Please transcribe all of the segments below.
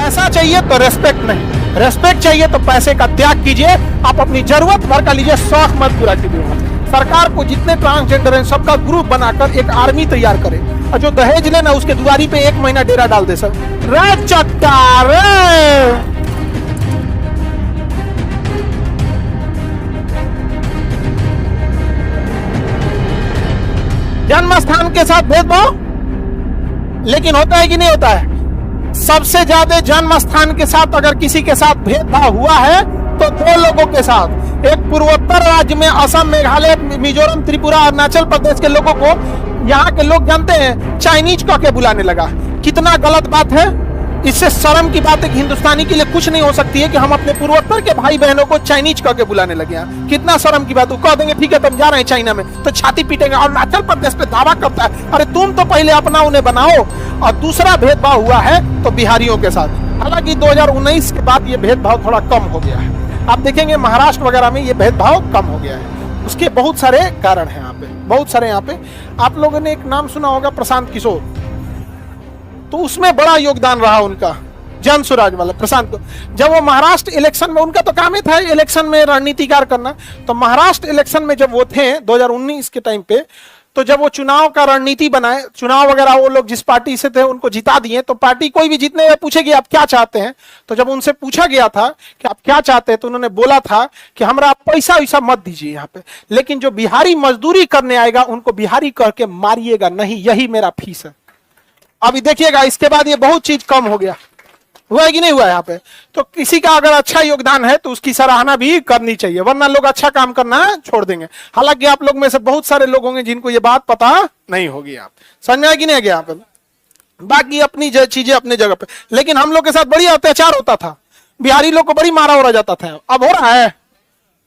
पैसा चाहिए तो रेस्पेक्ट नहीं, रेस्पेक्ट चाहिए तो पैसे का त्याग कीजिए। आप अपनी जरूरत भर का लीजिए, शौक मत पूरा कीजिए। सरकार को जितने ट्रांसजेंडर हैं सबका ग्रुप बनाकर एक आर्मी तैयार करे, और जो दहेज लेना उसके दुआरी पे 1 महीना डेरा डाल दे सब। जन्म स्थान के साथ भेदभाव, लेकिन होता है कि नहीं होता है? सबसे ज्यादा जन्म स्थान के साथ अगर किसी के साथ भेदभाव हुआ है तो 2 लोगों के साथ। एक पूर्वोत्तर राज्य में असम, मेघालय, मिजोरम, त्रिपुरा, अरुणाचल प्रदेश के लोगों को यहाँ के लोग जानते हैं चाइनीज कह के बुलाने लगा। कितना गलत बात है। इससे शर्म की बात है कि हिंदुस्तानी के लिए कुछ नहीं हो सकती है कि हम अपने पूर्वोत्तर के भाई बहनों को चाइनीज कह के बुलाने लगे हैं। कितना शर्म की बात। कह देंगे ठीक है तुम जा रहे हैं चाइना में, तो छाती पीटेंगे। और अरुणाचल प्रदेश पे दावा करता है, अरे तुम तो पहले अपना उन्हें बनाओ। और दूसरा भेदभाव हुआ है तो बिहारियों के साथ। हालांकि 2019 के बाद ये भेदभाव थोड़ा कम हो गया है। आप देखेंगे महाराष्ट्र वगैरह में ये भेदभाव कम हो गया है। उसके बहुत सारे कारण हैं यहाँ पे, बहुत सारे। यहाँ पे आप लोगों ने एक नाम सुना होगा प्रशांत किशोर, तो उसमें बड़ा योगदान रहा उनका, जन स्वराज वाला प्रशांत को। जब वो महाराष्ट्र इलेक्शन में, उनका तो काम ही था इलेक्शन में रणनीतिकार करना, तो महाराष्ट्र इलेक्शन में जब वो थे 2019 के टाइम पे, तो जब वो चुनाव का रणनीति बनाए, चुनाव वगैरह वो लोग जिस पार्टी से थे उनको जिता दिए, तो पार्टी कोई भी जीतने में पूछेगी आप क्या चाहते हैं, तो जब उनसे पूछा गया था कि आप क्या चाहते हैं, तो उन्होंने बोला था कि हमरा पैसा वैसा मत दीजिए यहाँ पे, लेकिन जो बिहारी मजदूरी करने आएगा उनको बिहारी कह के मारिएगा नहीं, यही मेरा फीस है। अभी देखिएगा इसके बाद ये बहुत चीज कम हो गया। हुआ है कि नहीं हुआ यहाँ पे? तो किसी का अगर अच्छा योगदान है तो उसकी सराहना भी करनी चाहिए, वरना लोग अच्छा काम करना छोड़ देंगे। हालांकि आप लोग में से बहुत सारे लोग होंगे जिनको ये बात पता नहीं होगी। आप समझ में आया कि नहीं गया यहाँ पे? बाकी अपनी चीजें अपने जगह पे, लेकिन हम लोग के साथ बड़ी अत्याचार होता था, बिहारी लोग को बड़ी मारा उड़ा जाता था। अब हो रहा है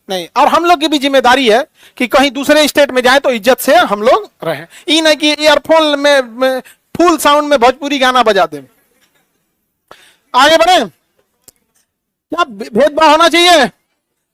नहीं। और हम लोग की भी जिम्मेदारी है कि कहीं दूसरे स्टेट में जाए तो इज्जत से हम लोग रहे। ये नहीं कि ईयरफोन में फुल साउंड में भोजपुरी गाना बजा दे। आगे बढ़े। क्या भेदभाव होना चाहिए?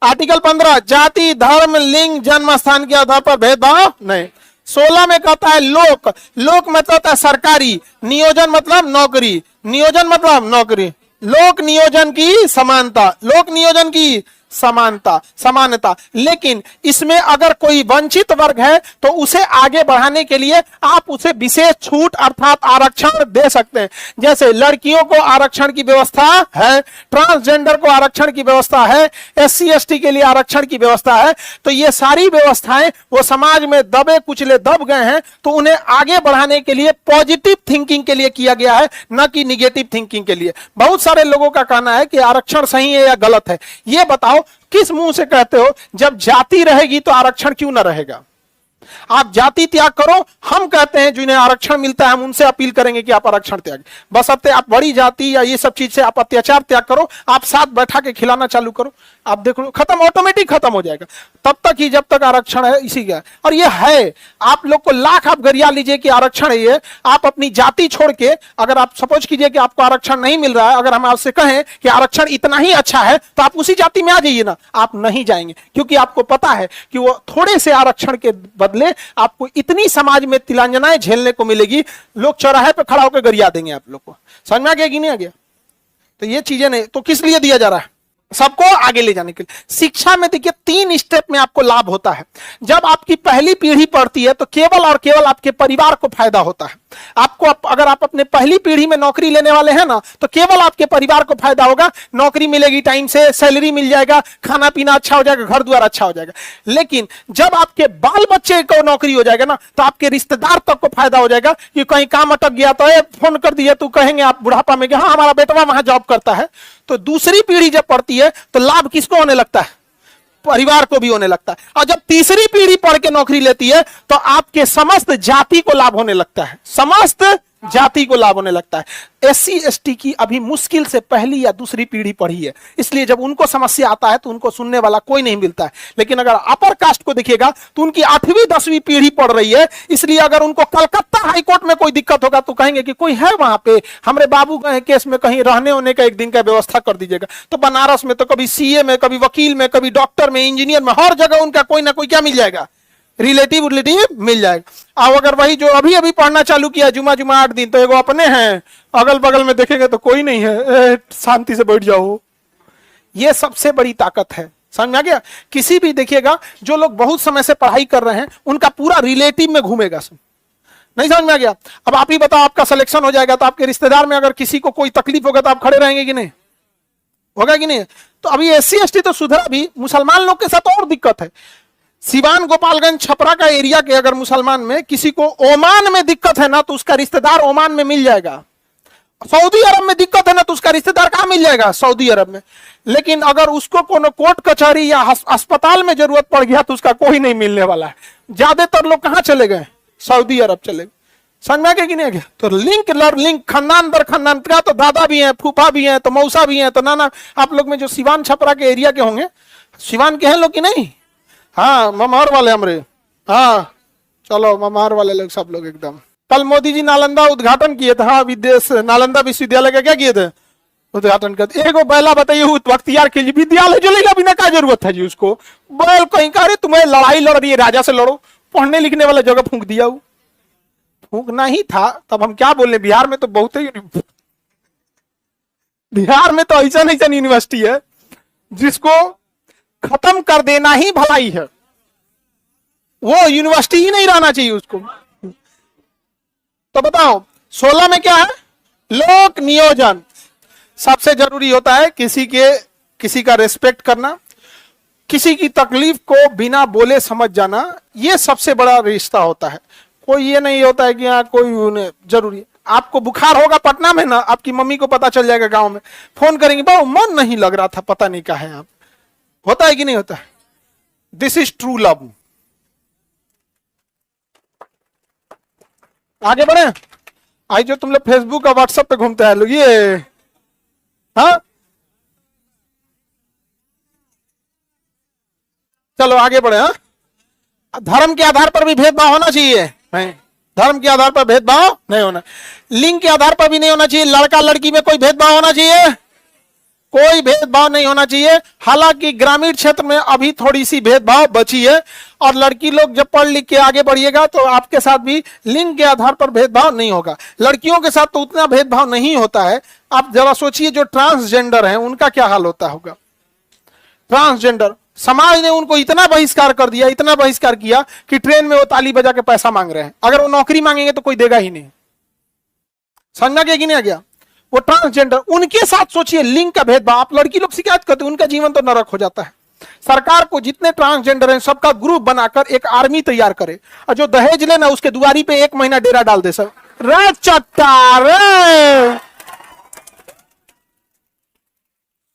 आर्टिकल 15 जाति, धर्म, लिंग, जन्म स्थान के आधार पर भेदभाव नहीं। 16 में कहता है लोक, लोक मतलब होता है सरकारी, नियोजन मतलब नौकरी, नियोजन मतलब नौकरी, लोक नियोजन की समानता, लोक नियोजन की समानता, समानता। लेकिन इसमें अगर कोई वंचित वर्ग है तो उसे आगे बढ़ाने के लिए आप उसे विशेष छूट अर्थात आरक्षण दे सकते हैं। जैसे लड़कियों को आरक्षण की व्यवस्था है, ट्रांसजेंडर को आरक्षण की व्यवस्था है, SC ST के लिए आरक्षण की व्यवस्था है। तो ये सारी व्यवस्थाएं वो समाज में दबे कुचले दब गए हैं, तो उन्हें आगे बढ़ाने के लिए पॉजिटिव थिंकिंग के लिए किया गया है, न कि निगेटिव थिंकिंग के लिए। बहुत सारे लोगों का कहना है कि आरक्षण सही है या गलत है। ये बताओ किस मुंह से कहते हो? जब जाति रहेगी तो आरक्षण क्यों ना रहेगा? आप जाति त्याग करो। हम कहते हैं जिन्हें आरक्षण मिलता है हम उनसे अपील करेंगे कि आप आरक्षण त्याग, बशर्ते आप बड़ी जाति या ये सब चीज से आप अत्याचार त्याग करो। आप साथ बैठा के खिलाना चालू करो, आप देख लो खत्म, ऑटोमेटिक खत्म हो जाएगा। तब तक ही जब तक आरक्षण है इसी का। और ये है, आप लोग को लाख आप गरिया लीजिए कि आरक्षण है ये, आप अपनी जाति छोड़ के, अगर आप सपोज कीजिए कि आपको आरक्षण नहीं मिल रहा है, अगर हम आपसे कहें कि आरक्षण इतना ही अच्छा है तो आप उसी जाति में आ जाइए ना, आप नहीं जाएंगे, क्योंकि आपको पता है कि वो थोड़े से आरक्षण के बदले आपको इतनी समाज में तिलांजनाएं झेलने को मिलेगी, लोग चौराहे पे खड़ा होकर गरिया देंगे आप लोग को। समझ में आ गया कि नहीं आ गया? तो ये चीजें नहीं, तो किस लिए दिया जा रहा है? सबको आगे ले जाने के लिए। शिक्षा में देखिए 3 स्टेप में आपको लाभ होता है। जब आपकी पहली पीढ़ी पढ़ती है तो केवल और केवल आपके परिवार को फायदा होता है। आपको अगर आप अपने पहली पीढ़ी में नौकरी लेने वाले हैं ना, तो केवल आपके परिवार को फायदा होगा। नौकरी मिलेगी टाइम से, सैलरी मिल जाएगा, खाना पीना अच्छा हो जाएगा, घर द्वार अच्छा हो जाएगा। लेकिन जब आपके बाल बच्चे को नौकरी हो जाएगा ना, तो आपके रिश्तेदार तक को फायदा हो जाएगा कि कहीं काम अटक गया तो फोन कर दिया, तो कहेंगे आप बुढ़ापा में कि हाँ हमारा बेटवा वहां जॉब करता है। तो दूसरी पीढ़ी जब पढ़ती है तो लाभ किसको होने लगता है? परिवार को भी होने लगता है। और जब तीसरी पीढ़ी पढ़ के नौकरी लेती है तो आपके समस्त जाति को लाभ होने लगता है, समस्त जाति को लाभ होने लगता है। SC ST की अभी मुश्किल से पहली या दूसरी पीढ़ी पढ़ी है, इसलिए जब उनको समस्या आता है तो उनको सुनने वाला कोई नहीं मिलता है। लेकिन अगर अपर कास्ट को देखिएगा तो उनकी 8वीं 10वीं पीढ़ी पढ़ रही है, इसलिए अगर उनको कलकत्ता हाईकोर्ट में कोई दिक्कत होगा तो कहेंगे कि कोई है वहां पे, हमारे बाबू के केस में कहीं रहने होने का एक दिन का व्यवस्था कर दीजिएगा। तो बनारस में तो कभी CA में, कभी वकील में, कभी डॉक्टर में, इंजीनियर में, हर जगह उनका कोई ना कोई क्या मिल जाएगा, रिलेटिव रिलेटिव मिल जाएगा। अब अगर वही जो अभी अभी पढ़ना चालू किया जुमा जुमा 8 दिन, तो एगो अपने हैं, अगल बगल में देखेंगे तो कोई नहीं है, शांति से बैठ जाओ। ये सबसे बड़ी ताकत है, समझ में आ गया। किसी भी देखिएगा जो लोग बहुत समय से पढ़ाई कर रहे हैं उनका पूरा रिलेटिव में घूमेगा सब, नहीं समझ में आ गया। अब आप ही बताओ, आपका सिलेक्शन हो जाएगा तो आपके रिश्तेदार में अगर किसी को कोई तकलीफ होगा तो आप खड़े रहेंगे कि नहीं, होगा कि नहीं। तो अभी SC ST तो सुधरा, भी मुसलमान लोग के साथ और दिक्कत है। सिवान गोपालगंज छपरा का एरिया के अगर मुसलमान में किसी को ओमान में दिक्कत है ना, तो उसका रिश्तेदार ओमान में मिल जाएगा। सऊदी अरब में दिक्कत है ना, तो उसका रिश्तेदार कहां मिल जाएगा, सऊदी अरब में। लेकिन अगर उसको कोनो कोर्ट कचहरी या अस्पताल में जरूरत पड़ गया तो उसका कोई नहीं मिलने वाला है। ज्यादातर लोग कहां चले गए, सऊदी अरब चले गए, समझ में आ गया कि नहीं आ गया। तो लिंक खानदान दर खानदान का, तो दादा भी हैं, फूफा भी हैं, तो मौसा भी हैं, तो नाना। आप लोग में जो सिवान छपरा के एरिया के होंगे, सिवान के हैं लोग कि नहीं, हाँ ममहर वाले हमरे, हाँ चलो ममहर वाले लोग सब लोग एकदम। कल मोदी जी नालंदा उद्घाटन किए थे, हाँ विदेश नालंदा विश्वविद्यालय का क्या किए थे, उद्घाटन करते। एक बैला बताइए बख्तियार खिलजी विद्यालय जो लेगा बिना क्या जरूरत है जी उसको, बैल कहीं का, अरे तुम्हें लड़ाई लड़ रही है राजा से लड़ो, पढ़ने लिखने वाला जगह फूंक दिया, वो फूंकना ही था। तब हम क्या बोले, बिहार में तो बहुत ही, बिहार में तो ऐसा यूनिवर्सिटी है जिसको खत्म कर देना ही भलाई है, वो यूनिवर्सिटी ही नहीं रहना चाहिए उसको। तो बताओ 16 में क्या है, लोक नियोजन। सबसे जरूरी होता है किसी का रेस्पेक्ट करना, किसी की तकलीफ को बिना बोले समझ जाना, ये सबसे बड़ा रिश्ता होता है। कोई ये नहीं होता है कि यहाँ कोई जरूरी, आपको बुखार होगा पटना में ना, आपकी मम्मी को पता चल जाएगा गांव में, फोन करेंगे बाबू मन नहीं लग रहा था, पता नहीं कहा है आप, होता है कि नहीं होता है। This is true love. आगे बढ़े, आज जो तुम लोग फेसबुक और व्हाट्सएप पे घूमते हैं लोग, ये हाँ चलो आगे बढ़े। हाँ, धर्म के आधार पर भी भेदभाव होना चाहिए, नहीं धर्म के आधार पर भेदभाव नहीं होना, लिंग के आधार पर भी नहीं होना चाहिए, लड़का लड़की में कोई भेदभाव होना चाहिए, कोई भेदभाव नहीं होना चाहिए। हालांकि ग्रामीण क्षेत्र में अभी थोड़ी सी भेदभाव बची है, और लड़की लोग जब पढ़ लिख के आगे बढ़िएगा तो आपके साथ भी लिंग के आधार पर भेदभाव नहीं होगा। लड़कियों के साथ तो उतना भेदभाव नहीं होता है। आप जरा सोचिए जो ट्रांसजेंडर हैं उनका क्या हाल होता होगा। ट्रांसजेंडर समाज ने उनको इतना बहिष्कार कर दिया, इतना बहिष्कार किया कि ट्रेन में वो ताली बजा के पैसा मांग रहे हैं, अगर वो नौकरी मांगेंगे तो कोई देगा ही नहीं। समझना गया कि नहीं आ गया। वो ट्रांसजेंडर, उनके साथ सोचिए लिंग का भेदभाव, आप लड़की लोग शिकायत करते हैं, उनका जीवन तो नरक हो जाता है। सरकार को जितने ट्रांसजेंडर हैं सबका ग्रुप बनाकर एक आर्मी तैयार करे, और जो दहेज ले ना उसके दुआरी पे 1 महीना डेरा डाल दे सब। रे चट्टा रे,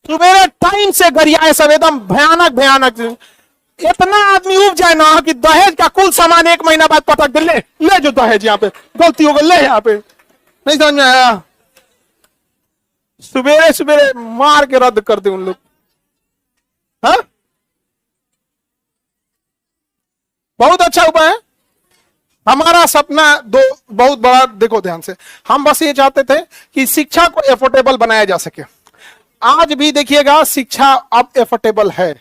सुबह टाइम से गरियाए सब एकदम भयानक भयानक, इतना आदमी उब जाए ना कि दहेज का कुल सामान 1 महीना बाद पटक दे, ले जो दहेज यहाँ पे गलती हो गई, ले यहाँ पे, नहीं समझ में आया। सुबेरे सुबेरे मार के रद्द कर दे उन लोग। हाँ बहुत अच्छा उपाय है। हमारा सपना बहुत बड़ा, देखो ध्यान से, हम बस ये चाहते थे कि शिक्षा को एफोर्डेबल बनाया जा सके। आज भी देखिएगा शिक्षा अब एफोर्डेबल है,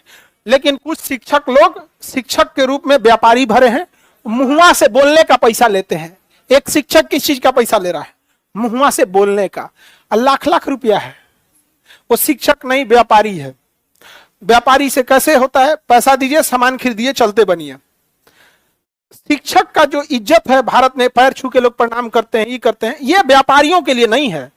लेकिन कुछ शिक्षक लोग शिक्षक के रूप में व्यापारी भरे हैं, मुहुआ से बोलने का पैसा लेते हैं। एक शिक्षक किस चीज का पैसा ले रहा है, मुहुआ से बोलने का, लाख लाख रुपया है। वो शिक्षक नहीं व्यापारी है। व्यापारी से कैसे होता है, पैसा दीजिए सामान खरीदिए चलते बनिए। शिक्षक का जो इज्जत है भारत में, पैर छू के लोग प्रणाम करते हैं, ये करते हैं, ये व्यापारियों के लिए नहीं है।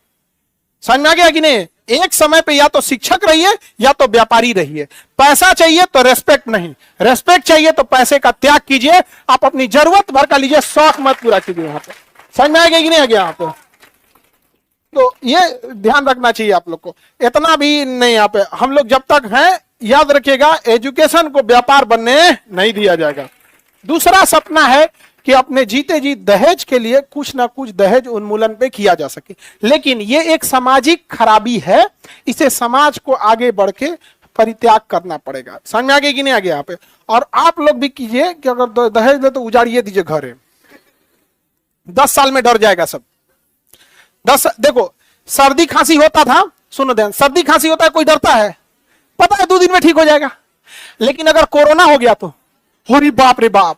समझ में आ गया कि नहीं। एक समय पे या तो शिक्षक रहिए या तो व्यापारी रहिए। पैसा चाहिए तो रेस्पेक्ट नहीं, रेस्पेक्ट चाहिए तो पैसे का त्याग कीजिए। आप अपनी जरूरत भर का लीजिए, शौक मत पूरा कीजिए। यहाँ पे समझ में आ गया कि नहीं आ गया। यहाँ पे तो ये ध्यान रखना चाहिए आप लोग को, इतना भी नहीं। यहाँ पे हम लोग जब तक हैं, याद रखिएगा, एजुकेशन को व्यापार बनने नहीं दिया जाएगा। दूसरा सपना है कि अपने जीते जी दहेज के लिए कुछ ना कुछ दहेज उन्मूलन पे किया जा सके, लेकिन ये एक सामाजिक खराबी है, इसे समाज को आगे बढ़ के परित्याग करना पड़ेगा। समझ में आ गया कि नहीं आ गया यहाँ पे। और आप लोग भी कीजिए कि अगर दहेज दे तो उजाड़िए दीजिए घर, 10 साल में डर जाएगा सब। देखो सर्दी खांसी होता था, सुनो ध्यान, सर्दी खांसी होता है, कोई डरता है, पता है 2 दिन में ठीक हो जाएगा। लेकिन अगर कोरोना हो गया तो अरे बाप रे बाप,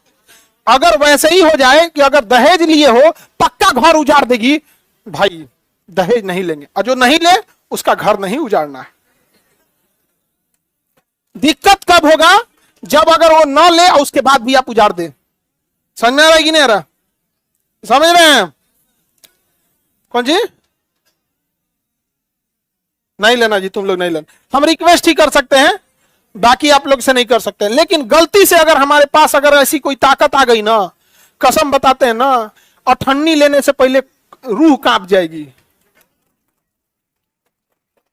अगर वैसे ही हो जाए कि अगर दहेज लिए हो पक्का घर उजाड़ देगी, भाई दहेज नहीं लेंगे, और जो नहीं ले उसका घर नहीं उजाड़ना है। दिक्कत कब होगा? जब अगर वो न ले और उसके बाद भी आप उजाड़ दे। समझ में आ रहा है कि नहीं आ रहा? समझ रहे हैं? कौन जी? नहीं लेना जी, तुम लोग नहीं लेना। हम रिक्वेस्ट ही कर सकते हैं, बाकी आप लोग से नहीं कर सकते। लेकिन गलती से अगर हमारे पास अगर ऐसी कोई ताकत आ गई ना, कसम बताते हैं ना, अठन्नी लेने से पहले रूह कांप जाएगी।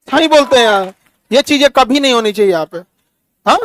सही बोलते हैं यार, ये चीजें कभी नहीं होनी चाहिए यहाँ पे। हाँ,